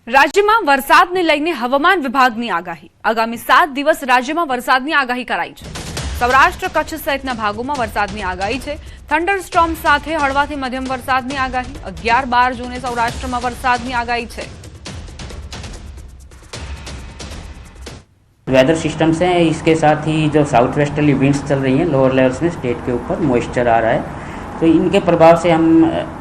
રાજ્યમાં વરસાદને લઈને હવામાન વિભાગની આગાહી આગામી 7 દિવસ રાજ્યમાં વરસાદની આગાહી કરાઈ છે। સૌરાષ્ટ્ર કચ્છ સહિતના ભાગોમાં વરસાદની આગાહી છે। થંડરસ્ટોર્મ સાથે હળવાથી મધ્યમ વરસાદની આગાહી 11-12 જૂને સૌરાષ્ટ્રમાં વરસાદની આગાહી છે। वेदर सिस्टम्स हैं, इसके साथ ही जो साउथ वेस्टर्ली विंड्स चल रही हैं लोअर लेवल्स में, स्टेट के ऊपर मॉइस्चर आ रहा है, तो इनके प्रभाव से हम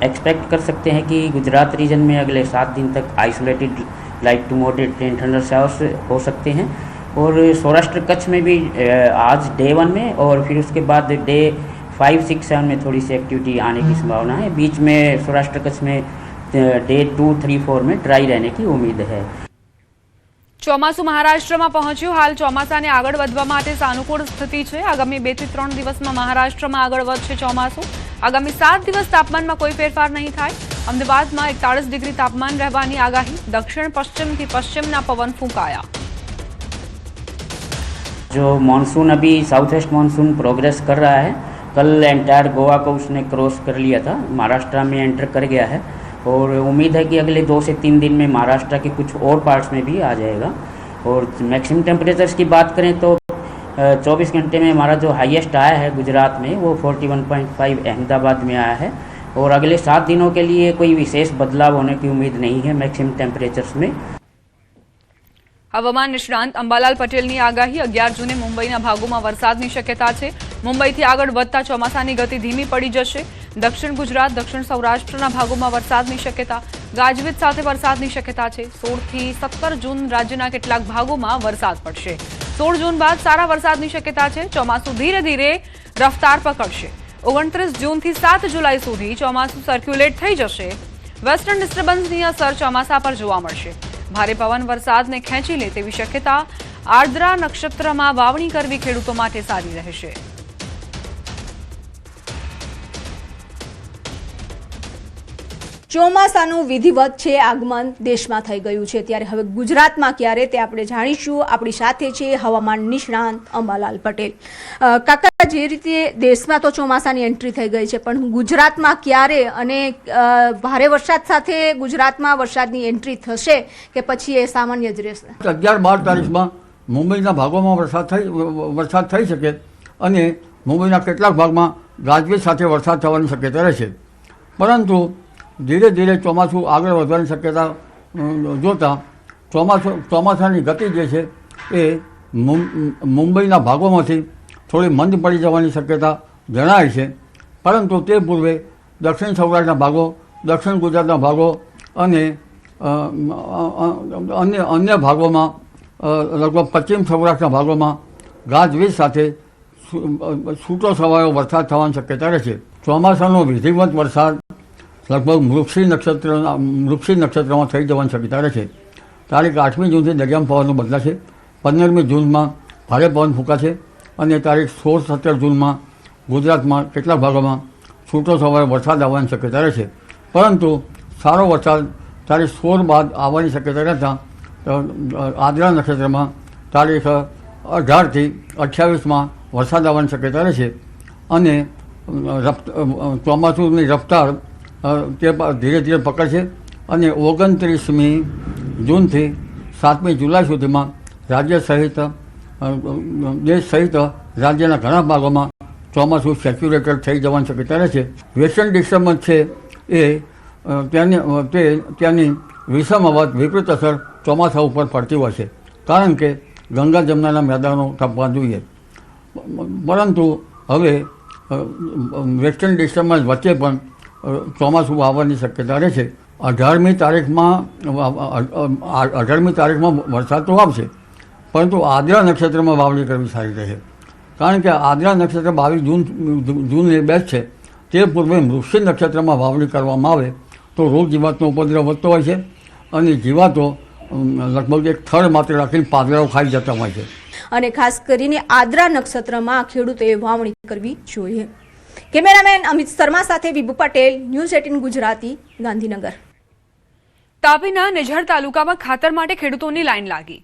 एक्सपेक्ट कर सकते हैं कि गुजरात रीजन में अगले 7 दिन तक isolated light to moderate rain thunder showers हो सकते हैं। और सौराष्ट्र कच्छ में भी आज डे 1 में और फिर उसके बाद डे 5, 6, 7 में थोड़ी सी एक्टिविटी आने की संभावना है। बीच में सौराष्ट्र कच्छ में डे 2, 3, 4 में ड्राई रहने की उम्मीद है। ચોમાસું મહારાષ્ટ્રમાં પહોંચ્યું। હાલ ચોમાસાને આગળ વધવા માટે સાનુકૂળ સ્થિતિ છે। આગામી 2 થી 3 દિવસમાં મહારાષ્ટ્રમાં આગળ વધશે ચોમાસું। આગામી 7 દિવસ તાપમાનમાં કોઈ ફેરફાર નહીં થાય। અમદાવાદમાં 41 ડિગ્રી તાપમાન રહેવાની આગાહી। દક્ષિણ પશ્ચિમથી પશ્ચિમના પવન ફૂંકાયા। जो मानसून अभी साउथ वेस्ट मानसून प्रोग्रेस कर रहा है, कल एंटायर गोवा को उसने क्रॉस कर लिया था, महाराष्ट्र में एंटर कर गया है और उम्मीद है कि अगले 2 से 3 दिन में महाराष्ट्र के कुछ और पार्ट्स में भी आ जाएगा। और मैक्सिमम टेम्परेचर्स की बात करें तो 24 घंटे में हमारा जो हाईएस्ट आया है गुजरात में वो 41.5 अहमदाबाद में आया है। और अगले 7 दिनों के लिए कोई विशेष बदलाव होने की उम्मीद नहीं है मैक्सिमम टेम्परेचर्स में। હવામાન નિષ્ણાંત અંબાલાલ પટેલની આગાહી 11 જૂને મુંબઈના ભાગોમાં વરસાદની શક્યતા છે। મુંબઈથી આગળ વધતા ચોમાસાની ગતિ ધીમી પડી જશે। દક્ષિણ ગુજરાત, દક્ષિણ સૌરાષ્ટ્રના ભાગોમાં વરસાદની શક્યતા, ગાજવીજ સાથે વરસાદની શક્યતા છે। 16 થી 17 જૂન રાજ્યના કેટલાક ભાગોમાં વરસાદ પડશે। 16 જૂન બાદ સારા વરસાદની શક્યતા છે। ચોમાસું ધીરે ધીરે રફતાર પકડશે। 29 જૂનથી 7 જુલાઈ સુધી ચોમાસું સર્ક્યુલેટ થઈ જશે। વેસ્ટર્ન ડિસ્ટર્બન્સની અસર ચોમાસા પર જોવા મળશે। ભારે પવન વરસાદને ખેંચી લે તેવી શક્યતા। આર્દ્રા નક્ષત્રમાં વાવણી કરવી ખેડૂતો માટે સારી રહેશે। ચોમાસાનું વિધિવત છે આગમન દેશમાં થઈ ગયું છે, ત્યારે હવે ગુજરાતમાં ક્યારે તે આપણે જાણીશું। આપણી સાથે છે હવામાન નિષ્ણાંત અંબાલાલ પટેલ। કાકા, જે રીતે દેશમાં તો ચોમાસાની એન્ટ્રી થઈ ગઈ છે, પણ ગુજરાતમાં ક્યારે અને ભારે વરસાદ સાથે ગુજરાતમાં વરસાદની એન્ટ્રી થશે કે પછી એ સામાન્ય જ રહેશે? 11-12 તારીખમાં મુંબઈના ભાગોમાં વરસાદ થઈ શકે અને મુંબઈના કેટલાક ભાગમાં ગાજવીજ સાથે વરસાદ થવાની શક્યતા રહેશે। પરંતુ ધીરે ધીરે ચોમાસું આગળ વધવાની શક્યતા જોતાં ચોમાસાની ગતિ જે છે એ મુંબઈના ભાગોમાંથી થોડી મંદ પડી જવાની શક્યતા જણાય છે। પરંતુ તે પૂર્વે દક્ષિણ સૌરાષ્ટ્રના ભાગો, દક્ષિણ ગુજરાતના ભાગો અને અન્ય ભાગોમાં લગભગ પશ્ચિમ સૌરાષ્ટ્રના ભાગોમાં ગાજવીજ સાથે છૂટો છવાયો વરસાદ થવાની શક્યતા રહેશે। ચોમાસાનો વિધિવત વરસાદ લગભગ મૃગશીર નક્ષત્રમાં થઈ જવાની શક્યતા રહેશે। તારીખ 8મી જૂનથી દરિયામાં પવનનું બદલાશે। 15મી જૂનમાં ભારે પવન ફૂંકાશે અને તારીખ 16-17 જૂનમાં ગુજરાતમાં કેટલાક ભાગોમાં છૂટો છવાયો વરસાદ આવવાની શક્યતા રહેશે। પરંતુ સારો વરસાદ તારીખ 16 બાદ આવવાની શક્યતા રહેતા આદ્રા નક્ષત્રમાં તારીખ 18થી 28માં વરસાદ આવવાની શક્યતા રહેશે અને ચોમાસુની રફતાર તે ધીરે ધીરે પકડશે અને 29મી જૂનથી 7મી જુલાઈ સુધીમાં રાજ્ય સહિત દેશ સહિત રાજ્યના ઘણા ભાગોમાં ચોમાસું સેચ્યુરેટેડ થઈ જવાની શક્યતા રહેશે। વેસ્ટર્ન ડિસ્ટર્બન્સ છે એ ત્યાંની વિષમ વિપરીત અસર ચોમાસા ઉપર પડતી હોય છે, કારણ કે ગંગા જમનાના મેદાનો કાપવા જોઈએ। પરંતુ હવે વેસ્ટર્ન ડિસ્ટર્બન્સ વચ્ચે પણ ચોમાસું આવવાની શક્યતા રહેશે। 18મી તારીખમાં વરસાદ તો આવશે, પરંતુ આદ્રા નક્ષત્રમાં વાવણી કરવી સારી રહેશે, કારણ કે આદ્રા નક્ષત્ર 22 જૂન બેસ્ટ છે। તે પૂર્વે મૃગશીર નક્ષત્રમાં વાવણી કરવામાં આવે તો રોગ જીવાતનો ઉપદ્રવ વધતો હોય છે અને જીવાતો લગભગ એક થડ માત્ર રાખીને પાંદડાઓ ખાઈ જતા હોય છે। અને ખાસ કરીને આદ્રા નક્ષત્રમાં ખેડૂતોએ વાવણી કરવી જોઈએ। કેમેરામેન અમિત શર્મા સાથે વિભુ પટેલ, ન્યૂઝ 18 ગુજરાતી, ગાંધીનગર। તાપીના નિઝર તાલુકામાં ખાતર માટે ખેડૂતોની લાઈન લાગી।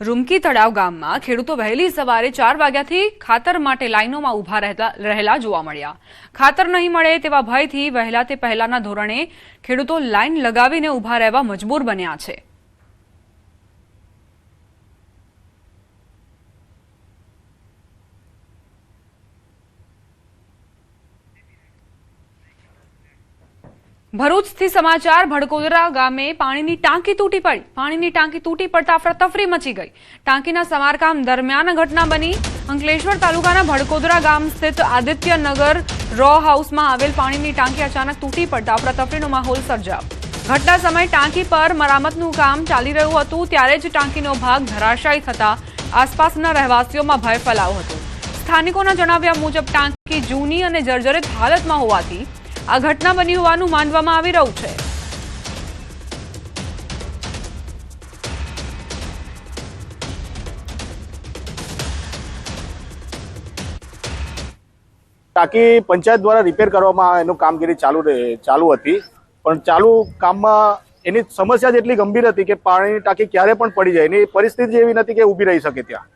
રૂમકી તળાવ ગામમાં ખેડૂતો વહેલી સવારે 4 વાગ્યાથી ખાતર માટે લાઈનોમાં ઊભા રહેલા જોવા મળ્યા। ખાતર નહીં મળે તેવા ભયથી વહેલા તે પહેલાના ધોરણે ખેડૂતો લાઈન લગાવીને ઊભા રહેવા મજબૂર બન્યા છે। ભરૂચથી સમાચાર ભડકોદરા ગામે પાણીની ટાંકી તૂટી પડી. પાણીની ટાંકી તૂટી પડતા અફરાતફરી મચી ગઈ. ટાંકીના સમારકામ દરમિયાન ઘટના બની. અંકલેશ્વર તાલુકાના ભડકોદરા ગામ સ્થિત આદિત્યનગર રો હાઉસમાં આવેલ પાણીની ટાંકી અચાનક તૂટી પડતા અફરાતફરીનો માહોલ સર્જાયો. ઘટના સમયે ટાંકી પર મરામતનું કામ ચાલી રહ્યું હતું ત્યારે જ ટાંકીનો ભાગ ધરાશાયી થતા આસપાસના રહેવાસીઓમાં ભય ફેલાયો હતો. સ્થાનિકોના જણાવ્યા મુજબ ટાંકી જૂની અને જર્જરિત હાલતમાં હોવાથી આ ઘટના બની હોવાનું માનવામાં આવી રહ્યું છે. ટાંકી પંચાયત દ્વારા રિપેર કરવામાં એનું કામગીરી ચાલુ હતી, પણ ચાલુ કામમાં એની સમસ્યા જ એટલી ગંભીર હતી કે પાણીની ટાંકી ક્યારે પણ પડી જાય. એની પરિસ્થિતિ એવી નથી કે ઊભી રહી શકે ત્યાં,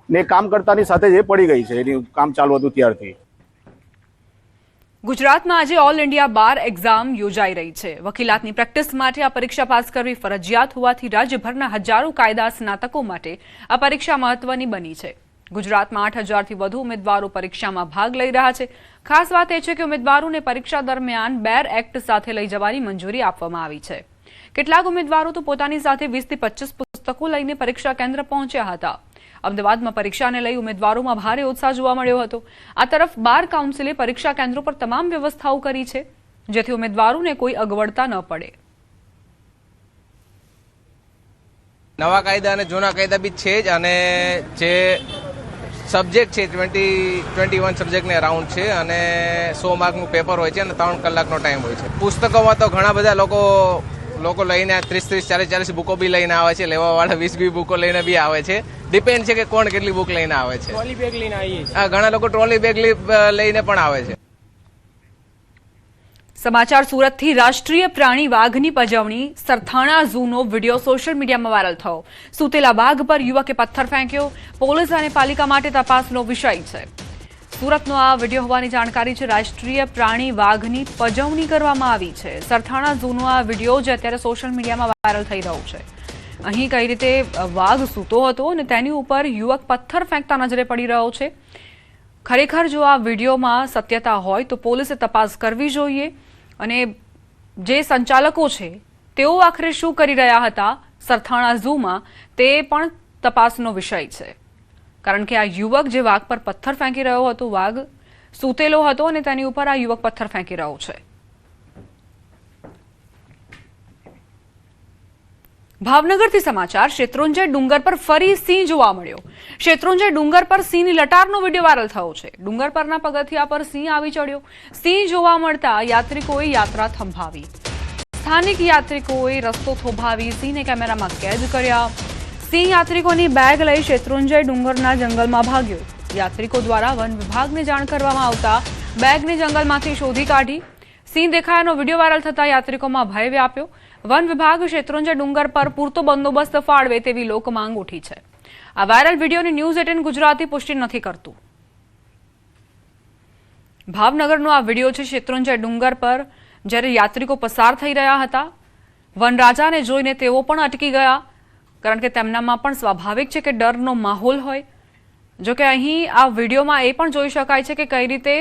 ને કામ કરતાની સાથે જ એ પડી ગઈ છે. એનું કામ ચાલુ હતું ત્યારથી. ગુજરાતમાં આજે ઓલ ઇન્ડિયા બાર એક્ઝામ યોજાઈ રહી છે. વકીલાતની પ્રેક્ટિસ માટે આ પરીક્ષા પાસ કરવી ફરજિયાત હોવાથી રાજ્યભરના હજારો કાયદા સ્નાતકો માટે આ પરીક્ષા મહત્વની બની છે. ગુજરાતમાં 8,000થી વધુ ઉમેદવારો પરીક્ષામાં ભાગ લઈ રહ્યા છે. ખાસ વાત એ છે કે ઉમેદવારોને પરીક્ષા દરમિયાન બેર એક્ટ સાથે લઈ જવાની મંજૂરી આપવામાં આવી છે. કેટલાક ઉમેદવારો તો પોતાની સાથે 20થી 25 પુસ્તકો લઈને પરીક્ષા કેન્દ્ર પહોંચ્યા હતા. અમદાવાદમાં પરીક્ષાને લઈ ઉમેદવારોમાં ભારે ઉત્સાહ જોવા મળ્યો હતો. આ તરફ બાર કાઉન્સિલે પરીક્ષા કેન્દ્રો પર તમામ વ્યવસ્થાઓ કરી છે જેથી ઉમેદવારોને કોઈ અગવડતા ન પડે. નવા કાયદા અને જૂના કાયદા બી છે જ, અને જે સબ્જેક્ટ છે 21 સબ્જેક્ટને અરાઉન્ડ છે અને 100 માર્કનું પેપર હોય છે અને 3 કલાકનો ટાઈમ હોય છે. પુસ્તકોમાં તો ઘણા બધા લોકો લઈને 30, 40 બુકો બી લઈને આવે છે. લેવાવાળા 20 બુકો લઈને બી આવે છે. ડિપેન્ડ છે કે કોણ કેટલી બુક લઈને આવે છે. ટ્રોલી બેગ લઈને આવીએ. ઘણા લોકો ટ્રોલી બેગ લઈને પણ આવે છે. સમાચાર સુરતથી રાષ્ટ્રીય પ્રાણી વાઘની પજવણી સરથાણા ઝૂનો વિડીયો સોશિયલ મીડિયામાં વાયરલ થયો. સૂતેલા વાઘ પર યુવકે પથ્થર ફેંક્યો. પોલીસ અને પાલિકા માટે તપાસનો વિષય છે. સુરતનો આ વિડીયો હોવાની જાણકારી છે. રાષ્ટ્રીય પ્રાણી વાઘની પજવણી કરવામાં આવી છે. સરથાણા ઝૂનો આ વિડીયો જે અત્યારે સોશિયલ મીડિયામાં વાયરલ થઈ રહ્યો છે. અહીં કઈ રીતે વાઘ સૂતો હતો અને તેની ઉપર યુવક પથ્થર ફેંકતા નજરે પડી રહ્યો છે. ખરેખર જો આ વિડીયોમાં સત્યતા હોય તો પોલીસે તપાસ કરવી જોઈએ અને જે સંચાલકો છે તેઓ આખરે શું કરી રહ્યા હતા સરથાણા ઝૂમાં તે પણ તપાસનો વિષય છે. કારણ કે આ યુવક જે વાઘ પર પથ્થર ફેંકી રહ્યો હતો, વાઘ સૂતેલો હતો અને તેની ઉપર આ યુવક પથ્થર ફેંકી રહ્યો છે. ભાવનગરથી સમાચાર. શેત્રુંજય ડુંગર પર ફરી સિંહ જોવા મળ્યો. શેત્રુંજય ડુંગર પર સિંહની લટારનો વિડીયો વાયરલ થયો છે. ડુંગર પરના પગથિયા પર સિંહ આવી ચડ્યો. સિંહ જોવા મળતા યાત્રિકોએ યાત્રા થંભાવી. સ્થાનિક યાત્રિકોએ રસ્તો થોભાવી સિંહને કેમેરામાં કેદ કર્યા. સિંહ યાત્રિકોની બેગ લઈ શેત્રુંજય ડુંગરના જંગલમાં ભાગ્યો. યાત્રિકો દ્વારા વન વિભાગને જાણ કરવામાં આવતા બેગને જંગલમાંથી શોધી કાઢી. સિંહ દેખાયાનો વિડીયો વાયરલ થતા યાત્રિકોમાં ભય વ્યાપ્યો. વન વિભાગ શેત્રુંજય ડુંગર પર પૂરતો બંદોબસ્ત ફાળવે તેવી લોકમાંગ ઉઠી છે. આ વાયરલ વિડીયોની ન્યૂઝ 18 ગુજરાતી પુષ્ટિ નથી કરતું. ભાવનગરનો આ વિડીયો છે. શેત્રુંજય ડુંગર પર જ્યારે યાત્રિકો પસાર થઈ રહ્યા હતા, વનરાજાને જોઈને તેઓ પણ અટકી ગયા, કારણ કે તેમનામાં પણ સ્વાભાવિક છે કે ડરનો માહોલ હોય. જોકે અહીં આ વિડીયોમાં એ પણ જોઈ શકાય છે કે કઈ રીતે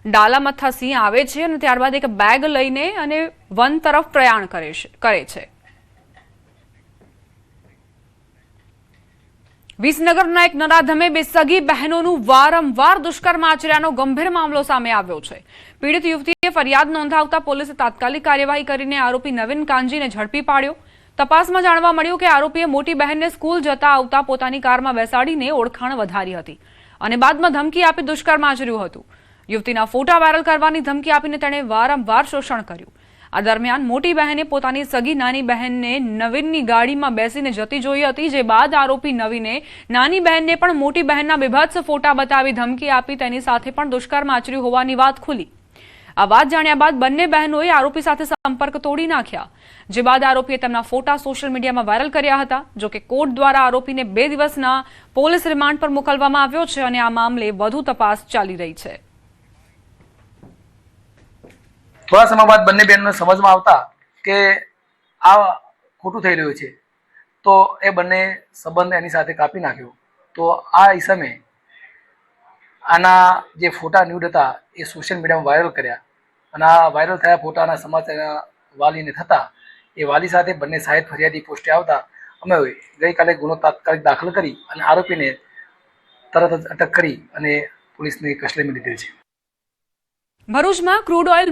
ડાલામથા સિંહ આવે છે અને ત્યારબાદ એક બેગ લઈને અને વન તરફ પ્રયાણ કરે છે. વિસનગરના એક નરાધમે બે સગી બહેનોનું વારંવાર દુષ્કર્મ આચર્યાનો ગંભીર મામલો સામે આવ્યો છે. પીડિત યુવતીએ ફરિયાદ નોંધાવતા પોલીસે તાત્કાલિક કાર્યવાહી કરીને આરોપી નવીન કાંજીને ઝડપી પાડ્યો. તપાસમાં જાણવા મળ્યું કે આરોપીએ મોટી બહેનને સ્કૂલ જતા આવતા પોતાની કારમાં બેસાડીને ઓળખાણ વધારી હતી અને બાદમાં ધમકી આપી દુષ્કર્મ આચર્યું હતું. યુવતીના ફોટા વાયરલ કરવાની ધમકી આપીને તેણે વારંવાર શોષણ કર્યું. આ દરમિયાન મોટી બહેને પોતાની સગી નાની બહેનને નવીનની ગાડીમાં બેસીને જતી જોઈ હતી, જે બાદ આરોપી નવીને નાની બહેનને પણ મોટી બહેનના બીભત્સ ફોટા બતાવી ધમકી આપી તેની સાથે પણ દુષ્કર્મ આચર્યું હોવાની વાત ખુલી. આ વાત જાણ્યા બાદ બંને બહેનોએ આરોપી સાથે સંપર્ક તોડી નાખ્યા, જે બાદ આરોપીએ તેમના ફોટા સોશિયલ મીડિયામાં વાયરલ કર્યા હતા. જોકે કોર્ટ દ્વારા આરોપીને 2 દિવસના પોલીસ રિમાન્ડ પર મોકલવામાં આવ્યો છે અને આ મામલે વધુ તપાસ ચાલી રહી છે. થોડા સમય બાદ બંને બહેનોને સમજમાં આવતા કે આ ખોટું થઈ રહ્યું છે, તો એ બંને સંબંધ એની સાથે કાપી નાખ્યો. તો આ ઈસમે આના જે ફોટા ન્યૂડ હતા એ સોશિયલ મીડિયામાં વાયરલ કર્યા અને આ વાયરલ થયા ફોટાના સમાચાર વાલીને થતા એ વાલી સાથે બંને સહાયક ફરિયાદી પોસ્ટે આવતા અમે ગઈકાલે ગુનો તાત્કાલિક દાખલ કરી અને આરોપીને તરત જ અટક કરી અને પોલીસની કસ્ટડીમાં લીધેલ છે. ભરૂચમાં ક્રૂડ ઓઇલ